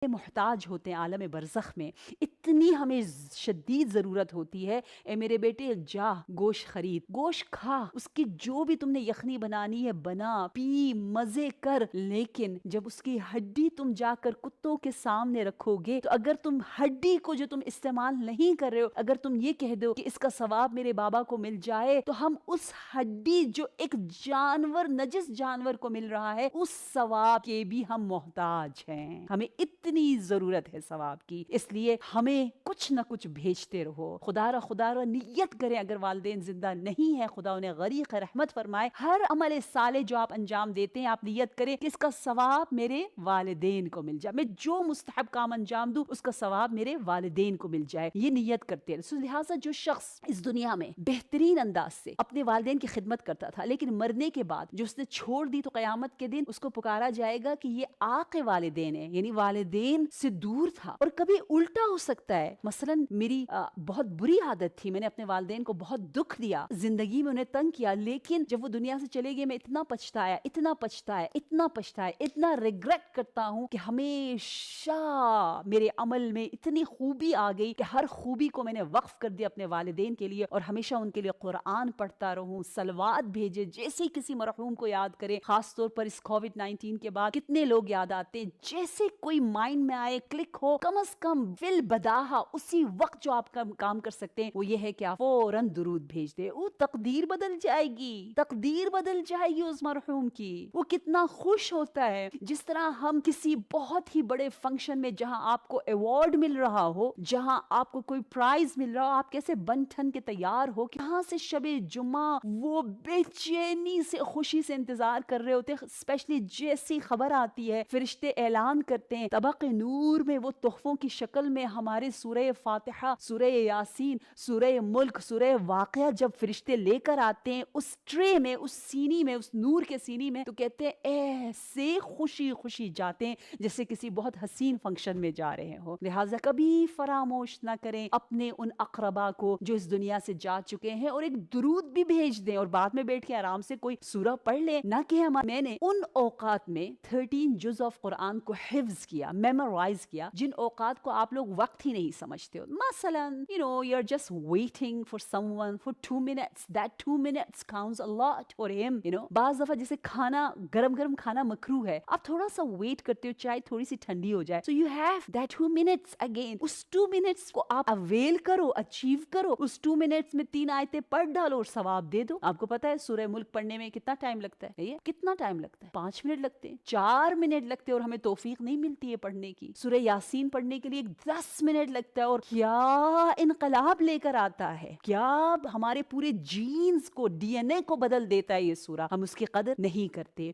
محتاج ہوتے ہیں عالم برزخ میں، اتنی ہمیں شدید ضرورت ہوتی ہے، اے میرے بیٹے جا گوشت خرید، گوشت کھا، اس کی جو بھی تم نے یخنی بنانی ہے بنا، پی، مزے کر، لیکن جب اس کی ہڈی تم جا کر کتوں کے سامنے رکھو گے تو اگر تم ہڈی کو جو تم استعمال نہیں کر رہے ہو، اگر تم یہ کہہ دو کہ اس کا ثواب میرے بابا کو مل جائے، تو ہم اس ہڈی جو ایک جانور، نجس جانور کو مل رہا ہے، اس ثواب کے بھی ہم محتاج ہیں، ہمیں اتنی ضرورت ہے ثواب کی، اس لیے ہمیں کچھ نہ کچھ بھیجتے رہو۔ خدا را نیت کریں، اگر والدین زندہ نہیں ہے خدا انہیں غریق رحمت فرمائے، ہر عمل صالح جو آپ انجام دیتے ہیں آپ نیت کریں کہ اس کا ثواب میرے والدین کو مل جائے، میں جو مستحب کام انجام دوں اس کا ثواب میرے والدین کو مل جائے، یہ نیت کرتے ہیں۔ لہٰذا جو شخص اس دنیا میں بہترین انداز سے اپنے والدین کی خدمت کرتا تھا، لیکن مرنے کے بعد جو اس نے چھوڑ دی، تو قیامت کے دن اس کو پکارا جائے گا کہ یہ عاق والدین ہے، یعنی والدین سے دور تھا۔ اور کبھی الٹا ہو سکتا ہے، مثلا میری بہت بری عادت تھی، میں نے اپنے والدین کو بہت دکھ دیا، زندگی میں انہیں تنگ کیا، لیکن جب وہ دنیا سے چلے گئے میں اتنا پچھتایا، اتنا ریگریٹ کرتا ہوں کہ ہمیشہ میرے عمل میں اتنی خوبی آ گئی کہ ہر خوبی کو میں نے وقف کر دیا اپنے والدین کے لیے، اور ہمیشہ ان کے لیے قرآن پڑھتا رہوں، صلوات بھیجے، جیسے کسی مرحوم کو یاد کرے، خاص طور پر اس کووڈ-19 کے بعد کتنے لوگ یاد آتے ہیں، جیسے کوئی مائنڈ میں آئے کلک ہو، کم از کم فل بداہا اسی وقت جو آپ کام کر سکتے ہیں وہ یہ ہے کہ آپ فوراً درود بھیج دے، وہ تقدیر بدل جائے گی اس مرحوم کی، وہ کتنا خوش ہوتا ہے۔ جس طرح ہم کسی بہت ہی بڑے فنکشن میں جہاں آپ کو ایوارڈ مل رہا ہو، جہاں آپ کو کوئی پرائز مل رہا ہو، آپ کیسے بن ٹھن کے تیار ہو کہ یہاں سے شب جمعہ وہ بے چینی سے خوشی سے انتظار کر رہے ہوتے، اسپیشلی جیسی خبر آتی ہے فرشتے اعلان کرتے ہیں طبق نور میں وہ تحفوں کی شکل میں ہمارے سورہ فاتحہ، سورہ یاسین، سورہ ملک، سورہ واقعہ جب فرشتے لے کر آتے ہیں اس ٹرے میں، اس سینی میں، اس نور کے سینی میں، تو کہتے ہیں ایسے خوشی خوشی جاتے ہیں جیسے کسی بہت حسین فنکشن میں جا رہے ہو۔ لہٰذا کبھی فراموش نہ کریں اپنے ان اقربا کو جو اس دنیا سے جا چکے ہیں، اور ایک درود بھی بھیج دیں، اور بعد میں بیٹھ کے آرام سے کوئی سورہ پڑھ لیں، نہ کہ میں نے ان اوقات میں 13 جز آف قرآن کو حفظ کیا، میمورائز کیا، جن اوقات کو آپ لوگ وقت ہی نہیں سمجھتے ہو۔ مثلا you're just waiting for someone for 2 minutes, that 2 minutes counts a lot for him, بعض دفعہ جیسے کھانا گرم کھانا مکروہ ہے، آپ تھوڑا سا ویٹ کرتے ہو چائے تھوڑی سی ٹھنڈی ہو جائے، so you have that 2 minutes again، us 2 minutes کو آپ اویل کرو، اچیو کرو، اس 2 minutes میں 3 آیتیں پڑھ ڈالو اور ثواب دے دو۔ آپ کو پتا ہے سورہ ملک پڑھنے میں کتنا ٹائم لگتا ہے؟ کتنا ٹائم لگتا ہے؟ 5 منٹ لگتے ہیں، 4 منٹ لگتے ہیں، اور ہمیں توفیق نہیں ملتی ہے پڑھنے کی۔ سورہ یاسین پڑھنے کے لیے 10 منٹ لگتا ہے، اور کیا انقلاب لے کر آتا ہے، کیا ہمارے پورے جینز کو، ڈی این اے کو بدل دیتا ہے یہ سورہ، ہم اس کی قدر نہیں کرتے۔